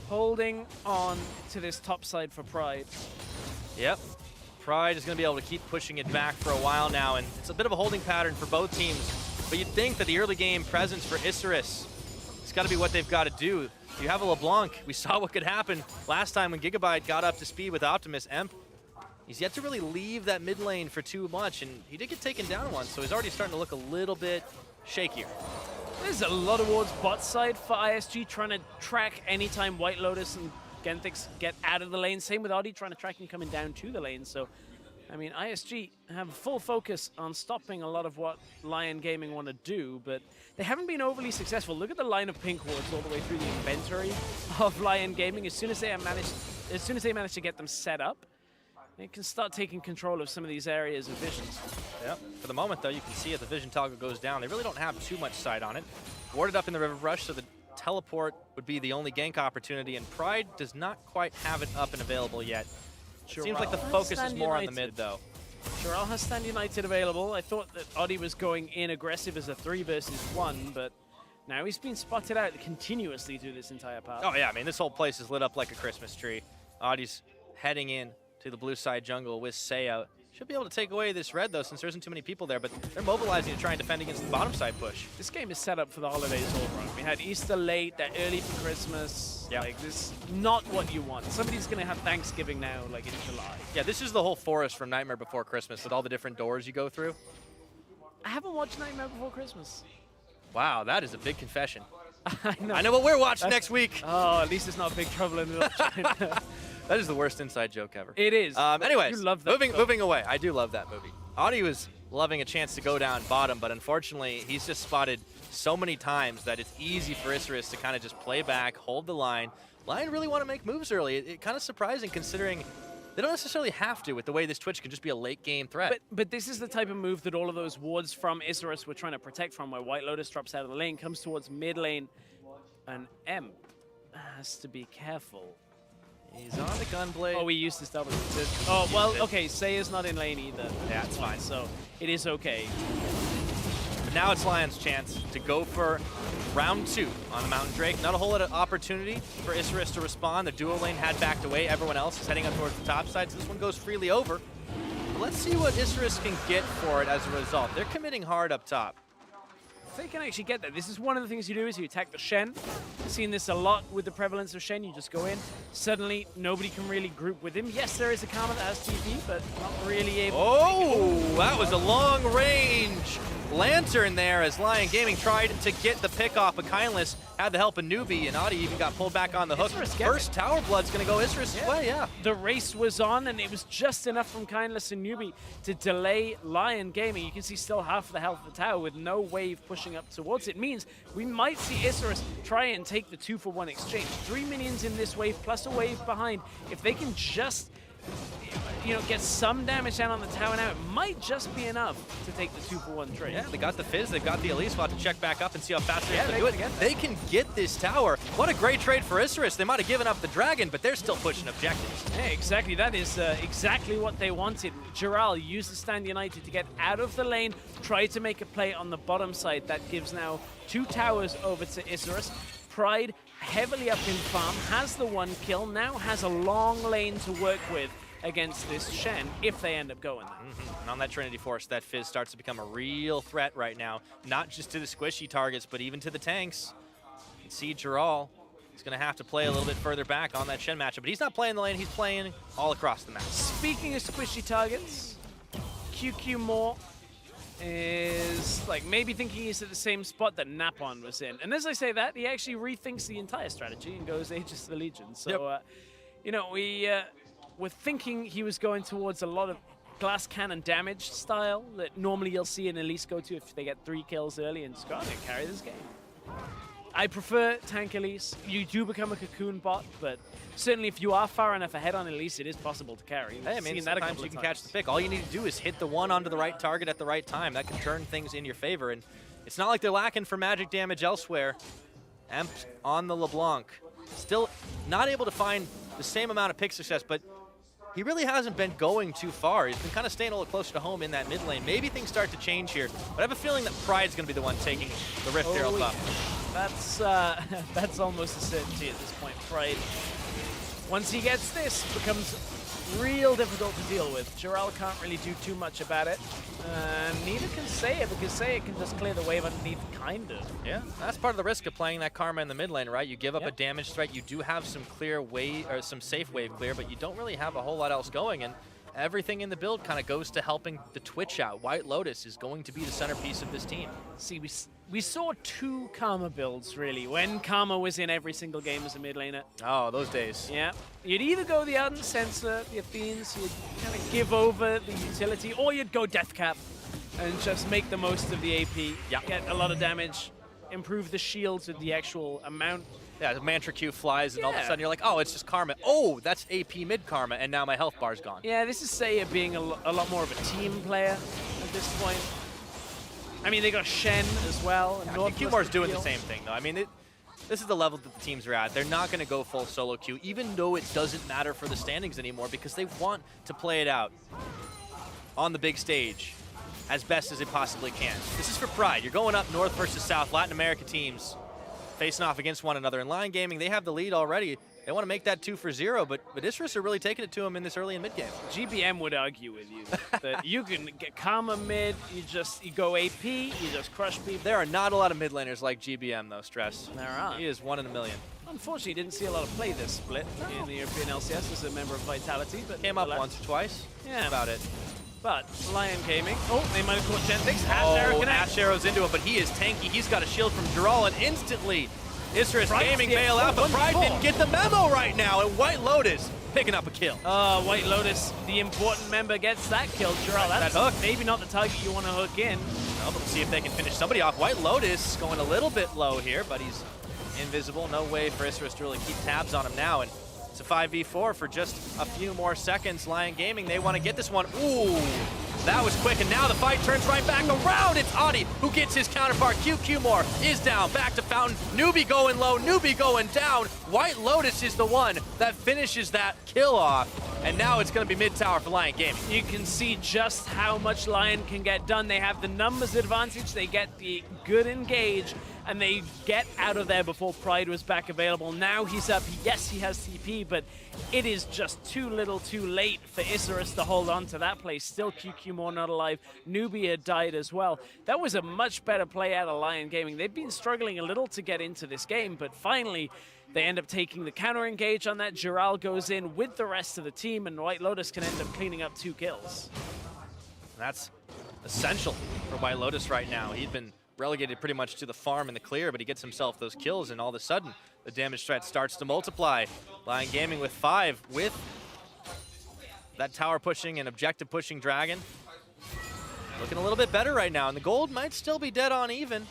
Speaker 2: holding on to this top side for Pride.
Speaker 1: Yep. Pride is going to be able to keep pushing it back for a while now, and it's a bit of a holding pattern for both teams. But you'd think that the early game presence for Isurus, it's got to be what they've got to do. You have a LeBlanc. We saw what could happen last time when Gigabyte got up to speed with Optimus. Emp, he's yet to really leave that mid lane for too much, and he did get taken down once, so he's already starting to look a little bit shakier.
Speaker 2: There's a lot of wards bot side for ISG, trying to track anytime White Lotus and Genthix get out of the lane. Same with Audi, trying to track him coming down to the lane. So, I mean, ISG have full focus on stopping a lot of what Lyon Gaming want to do, but they haven't been overly successful. Look at the line of pink wards all the way through the inventory of Lyon Gaming. As soon as they manage to get them set up, they can start taking control of some of these areas of visions.
Speaker 1: Yep. For the moment, though, you can see if the vision toggle goes down, they really don't have too much sight on it. Warded up in the River Rush, so the teleport would be the only gank opportunity, and Pride does not quite have it up and available yet. Seems like the focus is more on the mid, though.
Speaker 2: Chiral has Stand United available. I thought that Audi was going in aggressive as a 3 versus 1, but now he's been spotted out continuously through this entire path.
Speaker 1: Oh, yeah, I mean, this whole place is lit up like a Christmas tree. Audi's heading in to the blue side jungle with Sei out. Should be able to take away this red, though, since there isn't too many people there, but they're mobilizing to try and defend against the bottom side push.
Speaker 2: This game is set up for the holidays all wrong. We had Easter late, that early for Christmas.
Speaker 1: Yeah.
Speaker 2: Like, this is not what you want. Somebody's going to have Thanksgiving now, like in July.
Speaker 1: Yeah, this is the whole forest from Nightmare Before Christmas with all the different doors you go through.
Speaker 2: I haven't watched Nightmare Before Christmas.
Speaker 1: Wow, that is a big confession.
Speaker 2: I
Speaker 1: know what we're watching next week.
Speaker 2: Oh, at least it's not Big Trouble in Little China.
Speaker 1: That is the worst inside joke ever.
Speaker 2: It is.
Speaker 1: Anyways,
Speaker 2: you love that
Speaker 1: moving away. I do love that movie. Audi was loving a chance to go down bottom, but unfortunately, he's just spotted so many times that it's easy for Isurus to kind of just play back, hold the line. Lion really want to make moves early. It's kind of surprising considering they don't necessarily have to with the way this Twitch can just be a late game threat.
Speaker 2: But this is the type of move that all of those wards from Isurus were trying to protect from, where White Lotus drops out of the lane, comes towards mid lane, and Emp has to be careful.
Speaker 1: He's on the Gunblade.
Speaker 2: Oh, we used this double. Oh, well, okay, Sei is not in lane either.
Speaker 1: Yeah, it's fine.
Speaker 2: So it is okay.
Speaker 1: But now it's Lion's chance to go for round 2 on the Mountain Drake. Not a whole lot of opportunity for Isurus to respond. The duo lane had backed away. Everyone else is heading up towards the top side, so this one goes freely over. But let's see what Isurus can get for it as a result. They're committing hard up top.
Speaker 2: If they can actually get that, this is one of the things you do is you attack the Shen. I've seen this a lot with the prevalence of Shen. You just go in. Suddenly, nobody can really group with him. Yes, there is a Karma that has TP, but not really able
Speaker 1: to that was a long-range lantern there as Lyon Gaming tried to get the pick off, but Kindless had the help of Newbie, and Audi even got pulled back on the hook. First Tower Blood's going to go Isurus' way, yeah.
Speaker 2: The race was on, and it was just enough from Kindless and Newbie to delay Lyon Gaming. You can see still half the health of the tower with no wave pushing up towards it. Means we might see Isurus try and take the 2-for-1 exchange. 3 minions in this wave, plus a wave behind. If they can just, get some damage down on the tower now, it might just be enough to take the 2-for-1 trade.
Speaker 1: Yeah, they got the Fizz, they've got the Elise. We'll have to check back up and see how fast they're able to do it.
Speaker 2: Get
Speaker 1: they can get this tower. What a great trade for Isurus. They might have given up the dragon, but they're still pushing objectives.
Speaker 2: Yeah, exactly. That is exactly what they wanted. Chiral used the Stand United to get out of the lane, try to make a play on the bottom side. That gives now 2 towers over to Isurus. Pride, heavily up in farm, has the 1 kill, now has a long lane to work with against this Shen if they end up going there.
Speaker 1: And on that Trinity Force, that Fizz starts to become a real threat right now, not just to the squishy targets, but even to the tanks. You can see Chiral, he's going to have to play a little bit further back on that Shen matchup, but he's not playing the lane, he's playing all across the map.
Speaker 2: Speaking of squishy targets, QQ Moore is like maybe thinking he's at the same spot that Napon was in. And as I say that, he actually rethinks the entire strategy and goes Aegis to the Legion. So, we were thinking he was going towards a lot of glass cannon damage style that normally you'll see an Elise go to if they get 3 kills early and just go, I'm going to carry this game. I prefer tank Elise. You do become a cocoon bot, but certainly if you are far enough ahead on Elise, it is possible to carry.
Speaker 1: Hey, I mean, sometimes you can catch the pick. All you need to do is hit the 1 onto the right target at the right time. That can turn things in your favor, and it's not like they're lacking for magic damage elsewhere. Emp on the LeBlanc. Still not able to find the same amount of pick success, but he really hasn't been going too far. He's been kind of staying a little closer to home in that mid lane. Maybe things start to change here, but I have a feeling that Pride's going to be the one taking the Rift Herald up.
Speaker 2: That's almost a certainty at this point. Pride, once he gets this, becomes real difficult to deal with. Giral can't really do too much about it. Neither can Seiya, because Seiya can just clear the wave underneath, kind of.
Speaker 1: Yeah, that's part of the risk of playing that Karma in the mid lane, right? You give up a damage threat, you do have some clear wave, or some safe wave clear, but you don't really have a whole lot else going, and everything in the build kind of goes to helping the Twitch out. White Lotus is going to be the centerpiece of this team.
Speaker 2: See, we saw 2 Karma builds, really, when Karma was in every single game as a mid laner.
Speaker 1: Oh, those days.
Speaker 2: Yeah. You'd either go the Ardent Censor, the Athenes, you'd kind of give over the utility, or you'd go Death Cap and just make the most of the AP, get a lot of damage, improve the shields with the actual amount.
Speaker 1: Yeah, the Mantra Q flies, and all of a sudden you're like, oh, it's just Karma. Oh, that's AP mid Karma, and now my health bar's gone.
Speaker 2: Yeah, this is Seiya being a lot more of a team player at this point. I mean, they got Shen as well. And
Speaker 1: Q-Mar's doing the same thing, though. I mean, this is the level that the teams are at. They're not going to go full solo Q, even though it doesn't matter for the standings anymore, because they want to play it out on the big stage as best as it possibly can. This is for pride. You're going up north versus south, Latin America teams facing off against one another. In Lyon Gaming, they have the lead already. They want to make that 2-0, but Isurus are really taking it to them in this early and mid game.
Speaker 2: GBM would argue with you that you can get Karma mid, you go AP, you just crush people.
Speaker 1: There are not a lot of mid laners like GBM though, Stress.
Speaker 2: There are.
Speaker 1: He is 1 in a million.
Speaker 2: Unfortunately, didn't see a lot of play this split in the European LCS as a member of Vitality, but
Speaker 1: came up once or twice.
Speaker 2: Yeah.
Speaker 1: That's about it.
Speaker 2: But Lyon Gaming, they might have caught Gentix.
Speaker 1: Ash arrows into him, but he is tanky. He's got a shield from Giral, and instantly Isurus Gaming bail out, but Pride didn't get the memo right now, and White Lotus picking up a kill.
Speaker 2: White Lotus, the important member, gets that kill. Giral, that's
Speaker 1: that hook.
Speaker 2: Maybe not the target you want to hook in.
Speaker 1: No, but we'll see if they can finish somebody off. White Lotus going a little bit low here, but he's invisible. No way for Isurus to really keep tabs on him now, and it's a 5v4 for just a few more seconds. Lyon Gaming, they want to get this one. Ooh, that was quick, and now the fight turns right back around. It's Adi who gets his counterpart. QQmore is down, back to Fountain. Newbie going low, Newbie going down. White Lotus is the one that finishes that kill off, and now it's going to be mid-tower for Lyon Gaming.
Speaker 2: You can see just how much Lyon can get done. They have the numbers advantage, they get the good engage, and they get out of there before Pride was back available. Now he's up. Yes, he has TP, but it is just too little too late for Isurus to hold on to that place. Still QQmore not alive. Newbie had died as well. That was a much better play out of Lyon Gaming. They've been struggling a little to get into this game, but finally they end up taking the counter engage on that. Giral goes in with the rest of the team, and White Lotus can end up cleaning up 2 kills.
Speaker 1: That's essential for White Lotus right now. He'd been relegated pretty much to the farm in the clear, but he gets himself those kills, and all of a sudden the damage threat starts to multiply. Lyon Gaming with 5 with that tower pushing and objective pushing dragon. Looking a little bit better right now, and the gold might still be dead on even,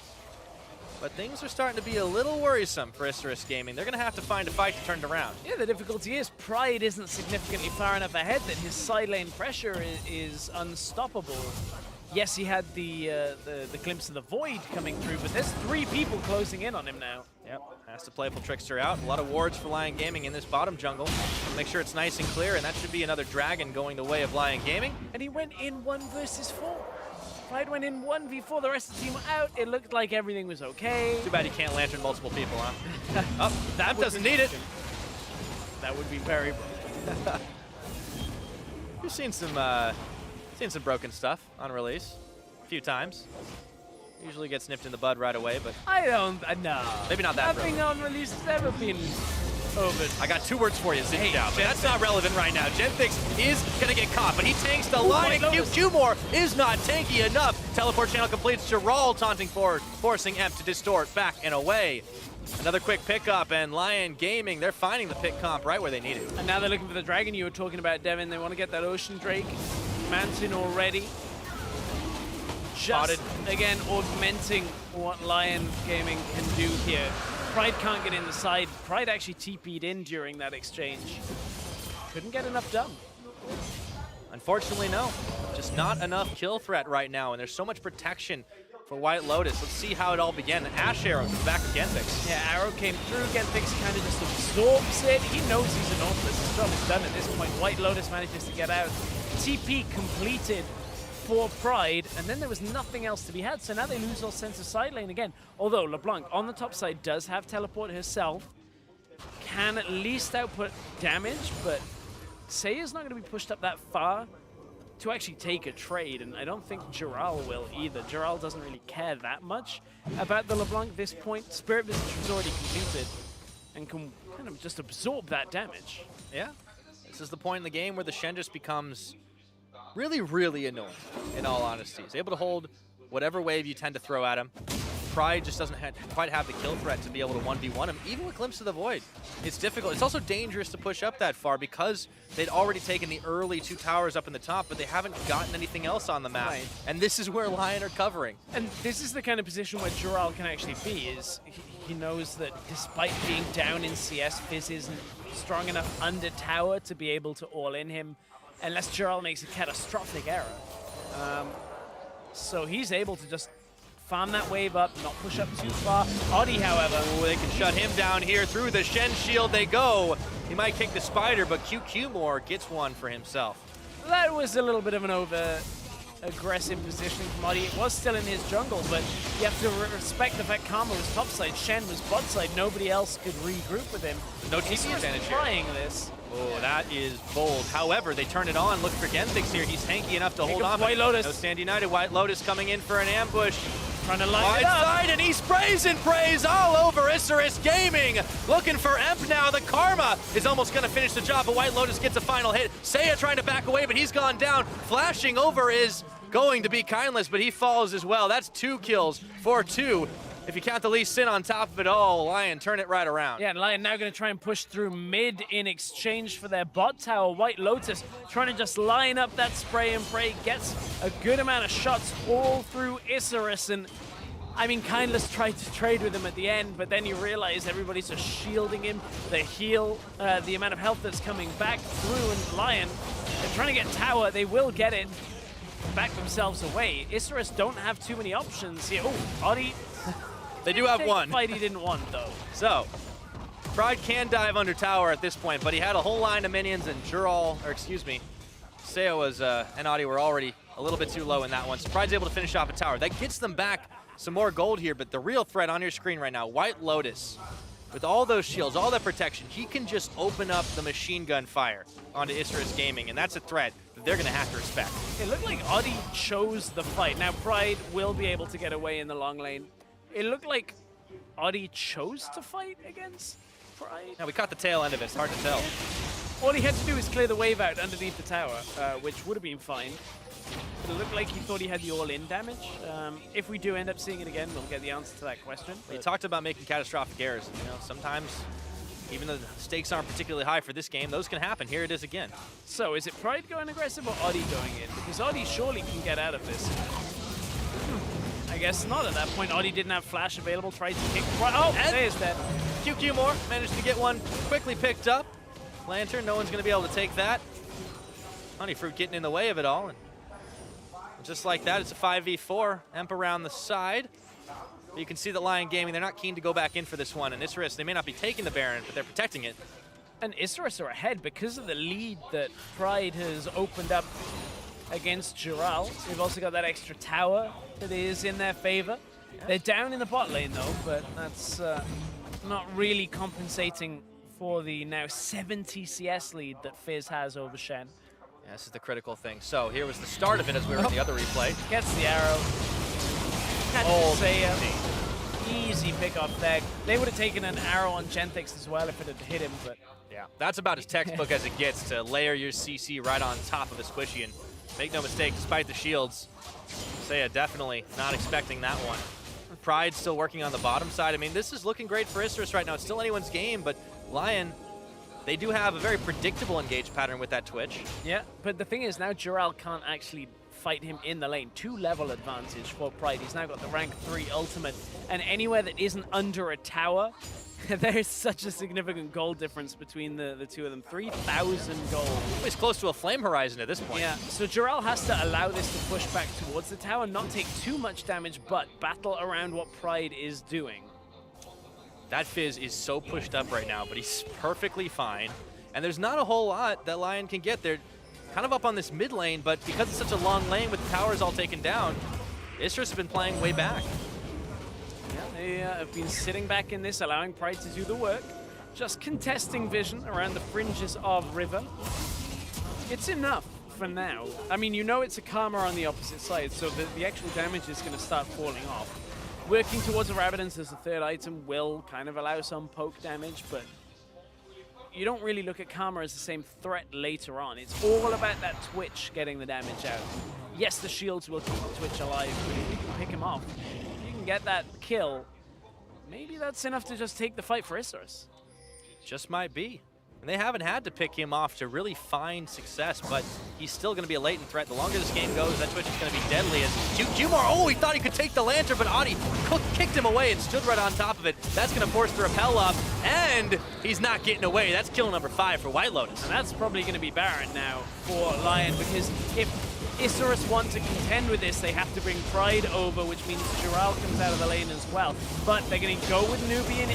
Speaker 1: but things are starting to be a little worrisome for Isurus Gaming. They're going to have to find a fight to turn it around.
Speaker 2: Yeah, the difficulty is Pride isn't significantly far enough ahead that his side lane pressure is unstoppable. Yes, he had the glimpse of the void coming through, but there's 3 people closing in on him now.
Speaker 1: Yep, has to Playful Trickster out. A lot of wards for Lyon Gaming in this bottom jungle. Make sure it's nice and clear, and that should be another dragon going the way of Lyon Gaming.
Speaker 2: And he went in 1 versus 4. Pride went in 1v4, the rest of the team were out. It looked like everything was okay.
Speaker 1: Too bad he can't lantern multiple people, huh? Oh, that doesn't need it.
Speaker 2: That would be very broken.
Speaker 1: We've seen some broken stuff on release a few times. Usually gets nipped in the bud right away, but
Speaker 2: I don't no.
Speaker 1: Maybe not that
Speaker 2: Nothing on release has ever been over.
Speaker 1: I got 2 words for you, Zip down, but that's not relevant right now. Gentix is gonna get caught, but he tanks the line, and QQmore is not tanky enough. Teleport channel completes. Giral taunting forward, forcing Emp to distort back and away. Another quick pickup, and Lyon Gaming, they're finding the pick comp right where they need it.
Speaker 2: And now they're looking for the dragon you were talking about, Devin. They want to get that Ocean Drake mountain already. Just, again, augmenting what Lyon Gaming can do here. Pride can't get in the side. Pride actually TP'd in during that exchange. Couldn't get enough done.
Speaker 1: Unfortunately, no. Just not enough kill threat right now, and there's so much protection for White Lotus. Let's see how it all began. Ash Arrow comes back to Gentix.
Speaker 2: Yeah, Arrow came through. Gentix kind of just absorbs it. He knows he's an Nautilus. His job is done at this point. White Lotus manages to get out. TP completed for Pride, and then there was nothing else to be had. So now they lose all sense of side lane again. Although LeBlanc on the top side does have teleport herself, can at least output damage, but Seiya's not going to be pushed up that far to actually take a trade, and I don't think Giral will either. Giral doesn't really care that much about the LeBlanc at this point. Spirit Visage was already completed and can kind of just absorb that damage.
Speaker 1: Yeah, this is the point in the game where the Shen just becomes really, really annoying, in all honesty. He's able to hold whatever wave you tend to throw at him. Pride just doesn't quite have the kill threat to be able to 1v1 him, even with Glimpse of the Void. It's difficult. It's also dangerous to push up that far because they'd already taken the early 2 towers up in the top, but they haven't gotten anything else on the map.
Speaker 2: Right.
Speaker 1: And this is where Lyon are covering.
Speaker 2: And this is the kind of position where Giral can actually be, is he knows that despite being down in CS, Fizz isn't strong enough under tower to be able to all-in him unless Giral makes a catastrophic error. So he's able to just farm that wave up, not push up too far. Oddie, however...
Speaker 1: Ooh, they can shut him down here. Through the Shen shield they go. He might kick the spider, but QQ more gets one for himself.
Speaker 2: That was a little bit of an over-aggressive positioning from Oddie. It was still in his jungle, but you have to respect the fact Karma was topside, Shen was bot side. Nobody else could regroup with him.
Speaker 1: No TP advantage here.
Speaker 2: Trying this.
Speaker 1: Oh, that is bold. However, they turn it on. Look for Genthix here. He's tanky enough to hold on.
Speaker 2: White Lotus.
Speaker 1: No Stand United. White Lotus coming in for an ambush.
Speaker 2: Trying to line
Speaker 1: Wide
Speaker 2: it up.
Speaker 1: side, and he sprays and prays all over Isurus Gaming. Looking for Emp now. The Karma is almost going to finish the job, but White Lotus gets a final hit. Seiya trying to back away, but he's gone down. Flashing over is going to be Kindless, but he falls as well. That's 2 kills for 2. If you count the Lee Sin on top of it all, Lyon turn it right around.
Speaker 2: Yeah, and Lyon now going to try and push through mid in exchange for their bot tower. White Lotus trying to just line up that spray and pray, gets a good amount of shots all through Isurus. And I mean, Kindless tried to trade with him at the end, but then you realize everybody's just shielding him. The heal, the amount of health that's coming back through, and Lyon, they're trying to get tower. They will get it, back themselves away. Isurus don't have too many options here. Oh, Oddie.
Speaker 1: They do have one.
Speaker 2: Fight he didn't want, though.
Speaker 1: So, Pride can dive under tower at this point, but he had a whole line of minions, and Seiya was and Audi were already a little bit too low in that one. So Pride's able to finish off a tower. That gets them back some more gold here, but the real threat on your screen right now, White Lotus, with all those shields, all that protection, he can just open up the machine gun fire onto Isurus Gaming, and that's a threat that they're going to have to respect.
Speaker 2: It looked like Audi chose the fight. Now, Pride will be able to get away in the long lane. It looked like Audi chose to fight against Pride.
Speaker 1: Now, we caught the tail end of it. It's hard to tell.
Speaker 2: All he had to do was clear the wave out underneath the tower, which would have been fine. But it looked like he thought he had the all-in damage. If we do end up seeing it again, we'll get the answer to that question.
Speaker 1: He talked about making catastrophic errors. You know, sometimes, even though the stakes aren't particularly high for this game, those can happen. Here it is again.
Speaker 2: So, is it Pride going aggressive or Audi going in? Because Audi surely can get out of this. I guess not at that point. Audi didn't have flash available, tried to kick. Oh, there's that.
Speaker 1: QQ more managed to get one quickly picked up. Lantern, no one's going to be able to take that. Honeyfruit getting in the way of it all. And just like that, it's a 5v4. Emp around the side. But you can see that Lyon Gaming, they're not keen to go back in for this one. And Isurus, they may not be taking the Baron, but they're protecting it.
Speaker 2: And Isurus are ahead because of the lead that Pride has opened up against Giral. We've also got that extra tower that is in their favor. Yeah. They're down in the bot lane though, but that's not really compensating for the now 70 CS lead that Fizz has over Shen.
Speaker 1: Yeah, this is the critical thing. So here was the start of it as we were in the other replay.
Speaker 2: Gets the arrow. Catches Seiya. Easy pick off there. They would have taken an arrow on Genthix as well if it had hit him, but
Speaker 1: yeah, that's about as textbook as it gets, to layer your CC right on top of a squishy. And make no mistake, despite the shields, Seiya definitely not expecting that one. Pride still working on the bottom side. I mean, this is looking great for Isurus right now. It's still anyone's game, but Lyon, they do have a very predictable engage pattern with that Twitch.
Speaker 2: Yeah, but the thing is now Giral can't actually fight him in the lane. 2-level advantage for Pride. He's now got the rank 3 ultimate, and anywhere that isn't under a tower, there is such a significant gold difference between the two of them. 3,000 gold.
Speaker 1: It's close to a flame horizon at this point.
Speaker 2: Yeah, so Giral has to allow this to push back towards the tower, not take too much damage, but battle around what Pride is doing.
Speaker 1: That Fizz is so pushed up right now, but he's perfectly fine. And there's not a whole lot that Lyon can get. They're kind of up on this mid lane, but because it's such a long lane with the towers all taken down, Isurus has been playing way back.
Speaker 2: Yeah, they have been sitting back in this, allowing Pride to do the work. Just contesting vision around the fringes of River. It's enough for now. I mean, you know it's a Karma on the opposite side, so the actual damage is going to start falling off. Working towards a Rabadance as a third item will kind of allow some poke damage, but you don't really look at Karma as the same threat later on. It's all about that Twitch getting the damage out. Yes, the shields will keep Twitch alive, but if you can pick him off, if you can get that kill, maybe that's enough to just take the fight for Isurus.
Speaker 1: Just might be. And they haven't had to pick him off to really find success, but he's still going to be a latent threat. The longer this game goes, that Twitch is going to be deadly. As Jumar, oh, he thought he could take the lantern, but Adi kicked him away and stood right on top of it. That's going to force the rappel up, and he's not getting away. That's kill number 5 for White Lotus.
Speaker 2: And that's probably going to be Baron now for Lyon, because if Isurus want to contend with this, they have to bring Pride over, which means Giral comes out of the lane as well. But they're going to go with Nubian.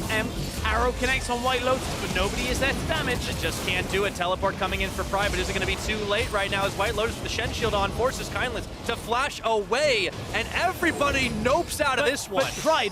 Speaker 2: Arrow connects on White Lotus, but nobody is there to damage.
Speaker 1: It just can't do it. Teleport coming in for Pride, but is it going to be too late right now as White Lotus with the Shen Shield on forces Kindless to flash away, and everybody nopes out of this one.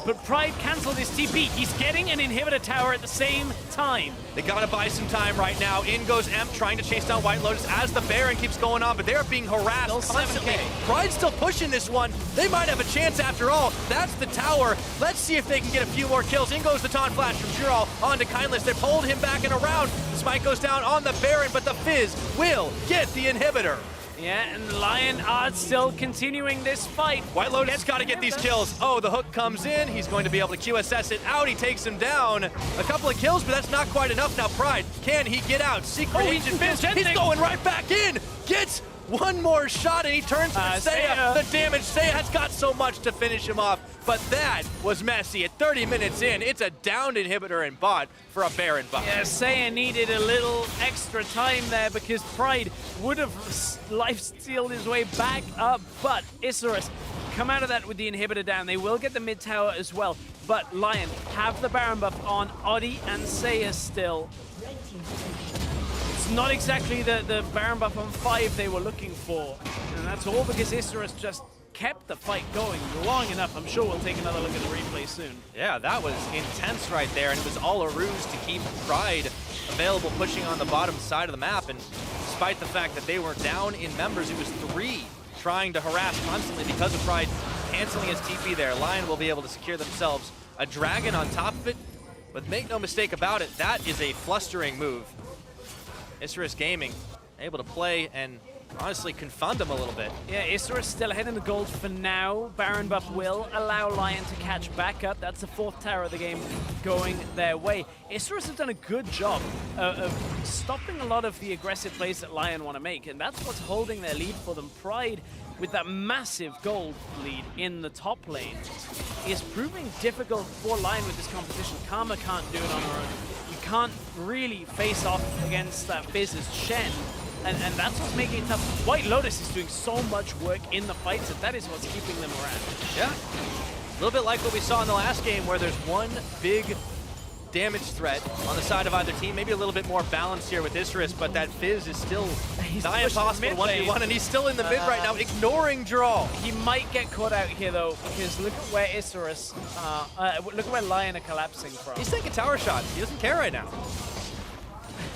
Speaker 2: But Pride canceled his TP. He's getting an inhibitor tower at the same time.
Speaker 1: They got to buy some time right now. In goes Emp trying to chase down White Lotus as the Baron keeps going on, but they're being harassed constantly.
Speaker 2: 7K.
Speaker 1: Pride's still pushing this one. They might have a chance after all. That's the tower. Let's see if they can get a few more kills. In goes the taunt flash from Giral onto Kindless. They pulled him back and around. The smite goes down on the Baron, but the Fizz will get the inhibitor.
Speaker 2: Yeah, and Lyon are still continuing this fight.
Speaker 1: White Lotus has got to get these kills. Oh, the hook comes in. He's going to be able to QSS it out. He takes him down. A couple of kills, but that's not quite enough. Now Pride, can he get out? Secret Agent Fizz, he's going right back in. Gets one more shot, and he turns to Seiya. The damage, Seiya has got so much to finish him off, but that was messy. At 30 minutes in, it's a downed inhibitor and bot for a Baron buff.
Speaker 2: Yeah, Seiya needed a little extra time there because Pride would have life-stealed his way back up, but Isurus come out of that with the inhibitor down. They will get the mid tower as well, but Lyon have the Baron buff on Adi and Seiya still. It's not exactly the Baron buff on 5 they were looking for, and that's all because Isurus just kept the fight going long enough. I'm sure we'll take another look at the replay soon.
Speaker 1: Yeah, that was intense right there, and it was all a ruse to keep Pride available, pushing on the bottom side of the map, and despite the fact that they were down in members, it was 3 trying to harass constantly because of Pride canceling his TP there. Lyon will be able to secure themselves a dragon on top of it, but make no mistake about it, that is a flustering move. Isurus Gaming able to play and honestly confound them a little bit.
Speaker 2: Yeah, Isurus still ahead in the gold for now. Baron buff will allow Lyon to catch back up. That's the 4th tower of the game going their way. Isurus have done a good job of stopping a lot of the aggressive plays that Lyon want to make, and that's what's holding their lead for them. Pride, with that massive gold lead in the top lane, is proving difficult for Lyon with this competition. Karma can't do it on her own. You can't really face off against that Fizz's Shen, and that's what's making it tough. White Lotus is doing so much work in the fights that is what's keeping them around.
Speaker 1: Yeah, a little bit like what we saw in the last game where there's one big damage threat on the side of either team. Maybe a little bit more balance here with Isurus, but that Fizz is still nigh impossible 1v1, and he's still in the mid right now, ignoring Giral.
Speaker 2: He might get caught out here though, because look at where Isurus, look at where Lyon are collapsing from.
Speaker 1: He's taking tower shots. He doesn't care right now.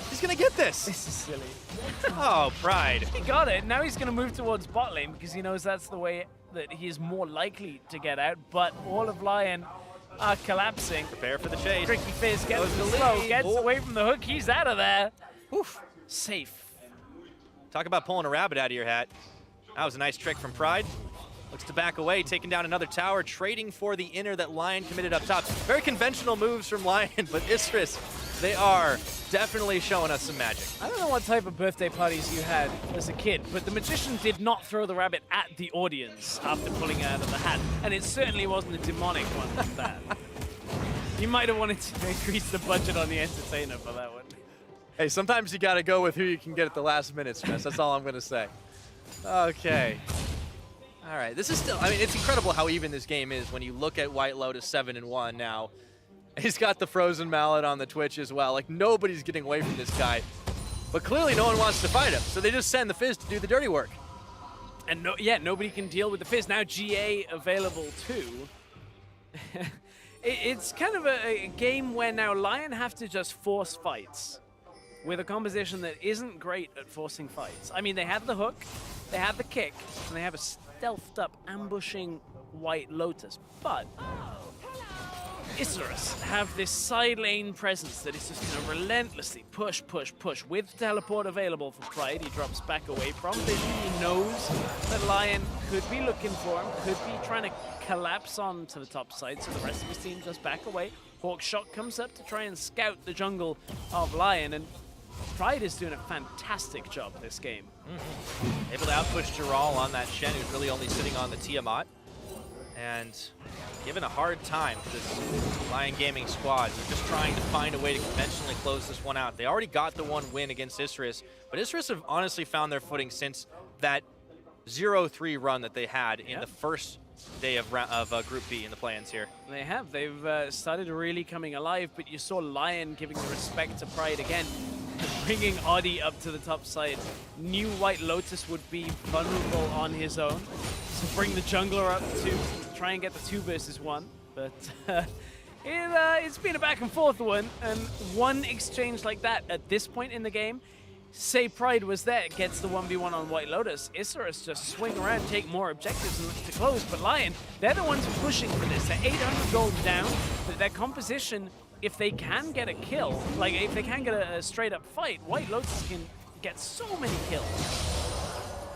Speaker 1: He's gonna get this.
Speaker 2: This is silly.
Speaker 1: Oh, Pride.
Speaker 2: He got it. Now he's gonna move towards bot lane because he knows that's the way that he is more likely to get out, but all of Lyon are collapsing.
Speaker 1: Prepare for the chase.
Speaker 2: Tricky Fizz gets the slow, gets away from the hook. He's out of there. Oof. Safe.
Speaker 1: Talk about pulling a rabbit out of your hat. That was a nice trick from Pride. Looks to back away, taking down another tower, trading for the inner that Lyon committed up top. Very conventional moves from Lyon, but Isurus, they are definitely showing us some magic.
Speaker 2: I don't know what type of birthday parties you had as a kid, but the magician did not throw the rabbit at the audience after pulling it out of the hat, and it certainly wasn't a demonic one like that. You might have wanted to increase the budget on the entertainer for that one.
Speaker 1: Hey, sometimes you gotta go with who you can get at the last minute, Smith. That's all I'm gonna say. Okay. All right, this is still, I mean, it's incredible how even this game is when you look at White Lotus 7-1 now. He's got the frozen mallet on the Twitch as well. Like, nobody's getting away from this guy. But clearly no one wants to fight him, so they just send the Fizz to do the dirty work.
Speaker 2: And nobody can deal with the Fizz. Now GA available too. It's kind of a game where now Lyon have to just force fights. with a composition that isn't great at forcing fights. I mean, they have the hook, they have the kick, and they have a stealthed up ambushing White Lotus, but Isurus have this side lane presence that is just going to relentlessly push, push, push. With teleport available for Pride, he drops back away from vision. He knows that Lyon could be looking for him, could be trying to collapse onto the top side, so the rest of his team just back away. Hawkshot comes up to try and scout the jungle of Lyon, and Pride is doing a fantastic job this game.
Speaker 1: Able to outpush Giral on that Shen, who's really only sitting on the Tiamat. And given a hard time to this Lyon Gaming squad, who's just trying to find a way to conventionally close this one out. They already got the one win against Isurus, but Isurus have honestly found their footing since that 0-3 run that they had in the first day of Group B in the play-ins here.
Speaker 2: They have. They've started really coming alive, but you saw Lyon giving the respect to Pride again, bringing Oddie up to the top side. Knew White Lotus would be vulnerable on his own, so bring the jungler up to try and get the 2 versus 1. But it's been a back and forth one, and one exchange like that at this point in the game, say Pride was there, gets the 1v1 on White Lotus. Isurus just swing around, take more objectives and look to close. But Lyon, they're the ones pushing for this. They're 800 gold down, but their composition, if they can get a kill, like if they can get a straight up fight, White Lotus can get so many kills.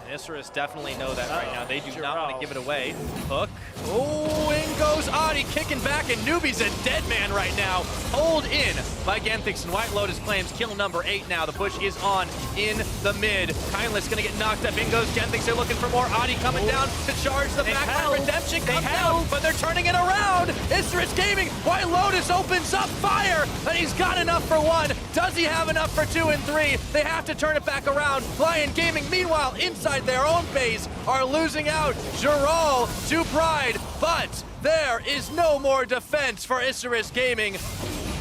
Speaker 1: And Isurus definitely know that right now. They do not want to give it away. Hook. Oh, in goes Adi, kicking back, and Newbie's a dead man right now. Hold in by Genthix, and White Lotus claims kill number 8 now. The push is on in the mid. Kindless gonna get knocked up. In goes Genthix. They're looking for more. Adi coming down to charge the back. Redemption comes down, but they're turning it around. Isurus Gaming. White Lotus opens up fire, and he's got enough for 1. Does he have enough for 2 and 3? They have to turn it back around. Lyon Gaming, meanwhile, inside their own base, are losing out. Giral to Pride, but there is no more defense for Isurus Gaming.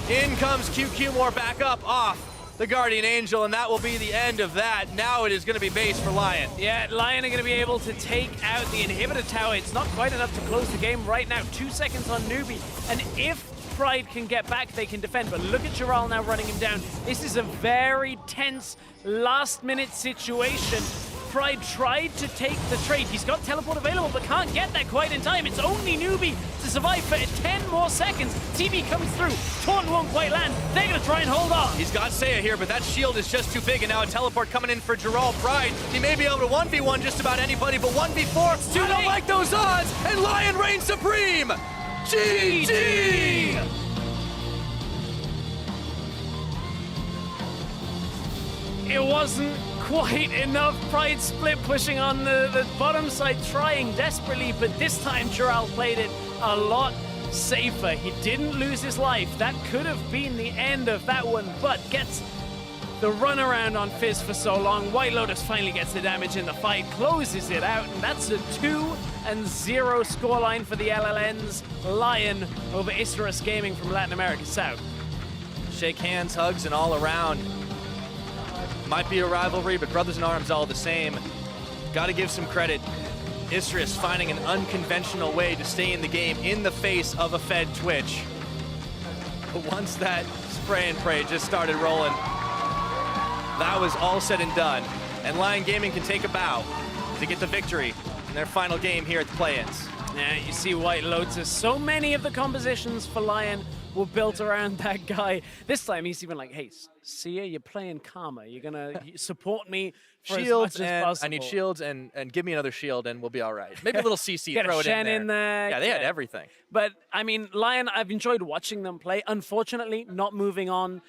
Speaker 1: In comes QQ more back up off the Guardian Angel, and that will be the end of that. Now it is going to be base for Lyon.
Speaker 2: Yeah, Lyon are going to be able to take out the inhibitor tower. It's not quite enough to close the game right now. 2 seconds on Newbie, and if Pride can get back, they can defend, but look at Giral now running him down. This is a very tense last-minute situation. Pride tried to take the trade. He's got teleport available, but can't get there quite in time. It's only Newbie to survive for 10 more seconds. TV comes through. Taunt won't quite land. They're going to try and hold on.
Speaker 1: He's got Seiya here, but that shield is just too big, and now a teleport coming in for Giral. Pride, he may be able to 1v1 just about anybody, but 1v4, do not like those odds, and Lyon reigns supreme. GG!
Speaker 2: It wasn't quite enough. Pride split pushing on the bottom side, trying desperately, but this time Giral played it a lot safer. He didn't lose his life. That could have been the end of that one, but gets the runaround on Fizz for so long. White Lotus finally gets the damage in the fight, closes it out, and that's a 2-0 scoreline for the LLNs. Lyon over Isurus Gaming from Latin America South.
Speaker 1: Shake hands, hugs, and all around. Might be a rivalry, but brothers in arms all the same. Got to give some credit. Isurus finding an unconventional way to stay in the game in the face of a fed Twitch. But once that spray and pray just started rolling, that was all said and done. And Lyon Gaming can take a bow to get the victory in their final game here at the play-ins.
Speaker 2: Yeah, you see White Lotus. So many of the compositions for Lyon were built around that guy. This time he's even like, hey, Sia, you're playing Karma. You're gonna support me for
Speaker 1: shields
Speaker 2: as much as possible.
Speaker 1: I need shields and give me another shield and we'll be all right. Maybe a little CC,
Speaker 2: Get
Speaker 1: throw
Speaker 2: a
Speaker 1: it
Speaker 2: Shen
Speaker 1: in there. Yeah, they had everything.
Speaker 2: But I mean, Lyon, I've enjoyed watching them play. Unfortunately, not moving on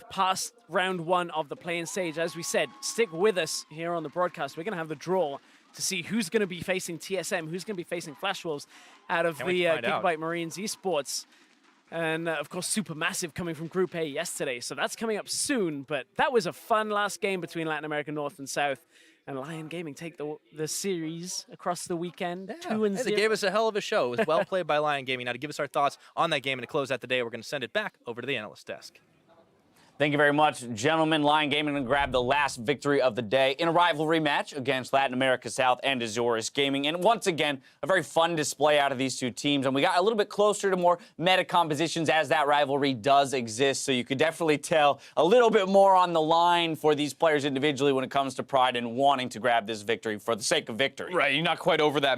Speaker 2: past round 1 of the play-in stage. As we said, stick with us here on the broadcast. We're gonna have the draw to see who's going to be facing TSM, who's going to be facing Flash Wolves out of the Gigabyte Marines Esports. And of course, Supermassive coming from Group A yesterday. So that's coming up soon. But that was a fun last game between Latin America North and South. And Lyon Gaming take the series across the weekend.
Speaker 1: Yeah.
Speaker 2: 2-0.
Speaker 1: Hey, they gave us a hell of a show. It was well played by Lyon Gaming. Now to give us our thoughts on that game and to close out the day, we're going to send it back over to the analyst desk.
Speaker 3: Thank you very much, gentlemen. Lyon Gaming going to grab the last victory of the day in a rivalry match against Latin America South and Isurus Gaming. And once again, a very fun display out of these two teams. And we got a little bit closer to more meta compositions as that rivalry does exist. So you could definitely tell a little bit more on the line for these players individually when it comes to pride and wanting to grab this victory for the sake of victory.
Speaker 4: Right, you're not quite over that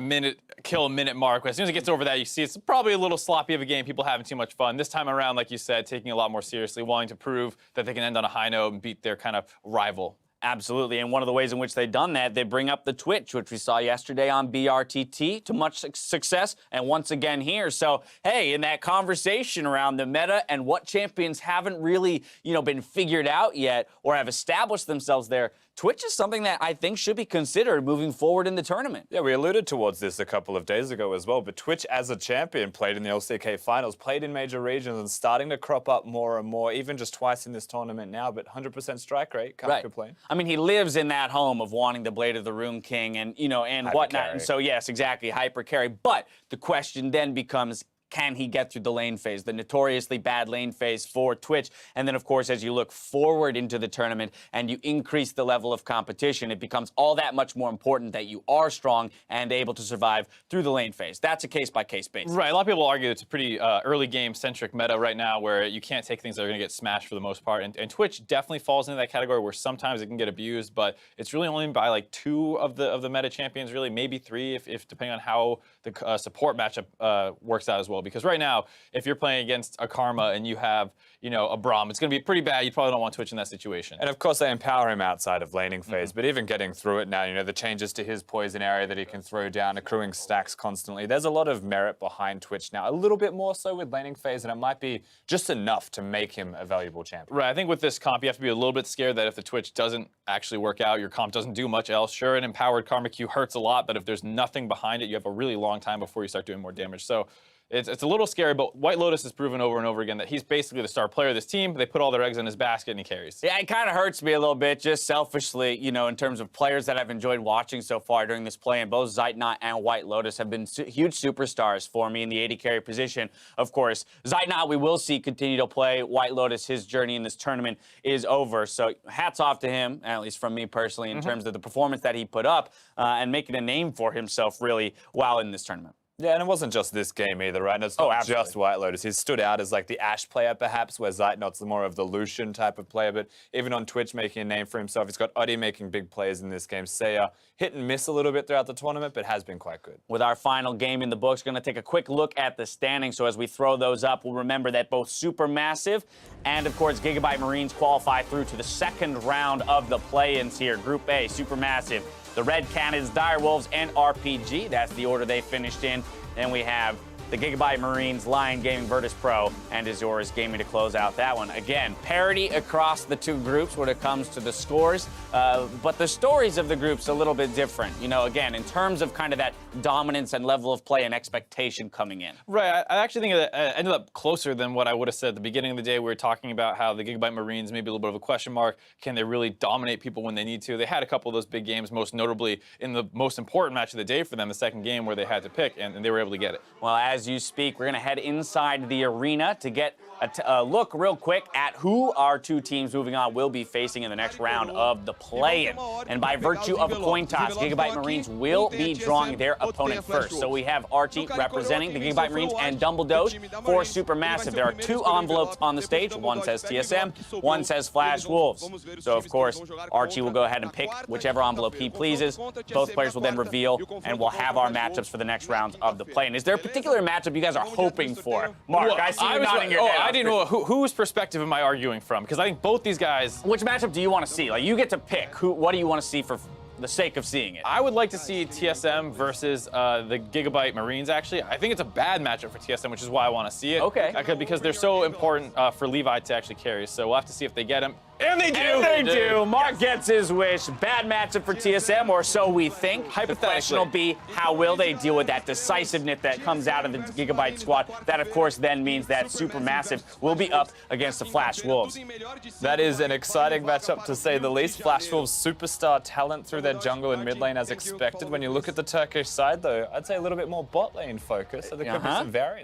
Speaker 4: kill minute mark. As soon as it gets over that, you see it's probably a little sloppy of a game. People having too much fun. This time around, like you said, taking it a lot more seriously, wanting to prove that they can end on a high note and beat their kind of rival.
Speaker 3: Absolutely, and one of the ways in which they've done that, they bring up the Twitch, which we saw yesterday on BRTT to much success, and once again here. So, hey, in that conversation around the meta and what champions haven't really, been figured out yet or have established themselves there, Twitch is something that I think should be considered moving forward in the tournament.
Speaker 5: Yeah, we alluded towards this a couple of days ago as well, but Twitch as a champion played in the LCK finals, played in major regions, and starting to crop up more and more, even just twice in this tournament now, but 100% strike rate, can't complain.
Speaker 3: I mean, he lives in that home of wanting the Blade of the Rune King and, and whatnot. And so, yes, exactly, hyper carry. But the question then becomes, can he get through the lane phase, the notoriously bad lane phase for Twitch? And then, of course, as you look forward into the tournament and you increase the level of competition, it becomes all that much more important that you are strong and able to survive through the lane phase. That's a case-by-case basis.
Speaker 4: Right, a lot of people argue it's a pretty early game-centric meta right now where you can't take things that are going to get smashed for the most part. And Twitch definitely falls into that category where sometimes it can get abused, but it's really only by like 2 of the meta champions, really, maybe 3 if depending on how the support matchup works out as well. Because right now, if you're playing against a Karma and you have, a Braum, it's going to be pretty bad. You probably don't want Twitch in that situation.
Speaker 5: And of course, they empower him outside of laning phase, but even getting through it now, the changes to his poison area that he can throw down, accruing stacks constantly. There's a lot of merit behind Twitch now, a little bit more so with laning phase, and it might be just enough to make him a valuable champion.
Speaker 4: Right, I think with this comp, you have to be a little bit scared that if the Twitch doesn't actually work out, your comp doesn't do much else. Sure, an empowered Karma Q hurts a lot, but if there's nothing behind it, you have a really long time before you start doing more damage. So it's a little scary, but White Lotus has proven over and over again that he's basically the star player of this team. They put all their eggs in his basket and he carries.
Speaker 3: Yeah, it kind of hurts me a little bit, just selfishly, in terms of players that I've enjoyed watching so far during this play, and both Zeitnot and White Lotus have been huge superstars for me in the AD carry position. Of course, Zeitnot we will see continue to play. White Lotus, his journey in this tournament is over. So hats off to him, at least from me personally, in terms of the performance that he put up and making a name for himself really while in this tournament.
Speaker 5: Yeah, and it wasn't just this game either, right? And it's not just White Lotus. He's stood out as like the Ashe player, perhaps, where Zeitnot's more of the Lucian type of player, but even on Twitch making a name for himself. He's got Odi making big plays in this game. Seiya hit and miss a little bit throughout the tournament, but has been quite good.
Speaker 3: With our final game in the books, going to take a quick look at the standings. So as we throw those up, we'll remember that both Supermassive and, of course, Gigabyte Marines qualify through to the second round of the play-ins here. Group A, Supermassive, the Red Cannons, Direwolves, and RPG. That's the order they finished in. Then we have the Gigabyte Marines, Lyon Gaming, Virtus Pro, and Isurus Gaming to close out that one. Again, parity across the 2 groups when it comes to the scores, but the stories of the groups a little bit different. Again, in terms of kind of that dominance and level of play and expectation coming in.
Speaker 4: Right, I actually think it ended up closer than what I would have said at the beginning of the day. We were talking about how the Gigabyte Marines maybe a little bit of a question mark. Can they really dominate people when they need to? They had a couple of those big games, most notably in the most important match of the day for them, the second game where they had to pick, and they were able to get it.
Speaker 3: Well, as you speak, we're going to head inside the arena to get a look real quick at who our 2 teams moving on will be facing in the next round of the play-in. And by virtue of a coin toss, Gigabyte Marines will be drawing their opponent first. So we have Archie representing the Gigabyte Marines and Dumbledoge for Supermassive. There are 2 envelopes on the stage. One says TSM, one says Flash Wolves. So, of course, Archie will go ahead and pick whichever envelope he pleases. Both players will then reveal, and we'll have our matchups for the next rounds of the play-in. Is there a particular matchup you guys are hoping for? Mark,
Speaker 4: well,
Speaker 3: I see you nodding your head.
Speaker 4: I didn't know whose perspective am I arguing from, because I think both these guys.
Speaker 3: Which matchup do you want to see? Like, you get to pick. What do you want to see for the sake of seeing it?
Speaker 4: I would like to see TSM versus the Gigabyte Marines, actually. I think it's a bad matchup for TSM, which is why I want to see it.
Speaker 3: Okay.
Speaker 4: Because they're so important for Levi to actually carry. So we'll have to see if they get him.
Speaker 3: And they do! And they do! Mark gets his wish. Bad matchup for TSM, or so we think. The question will be, how will they deal with that decisiveness that comes out of the Gigabyte squad? That, of course, then means that Supermassive will be up against the Flash Wolves.
Speaker 5: That is an exciting matchup, to say the least. Flash Wolves superstar talent through their jungle and mid lane as expected. When you look at the Turkish side, though, I'd say a little bit more bot lane focus, so there could be some variance.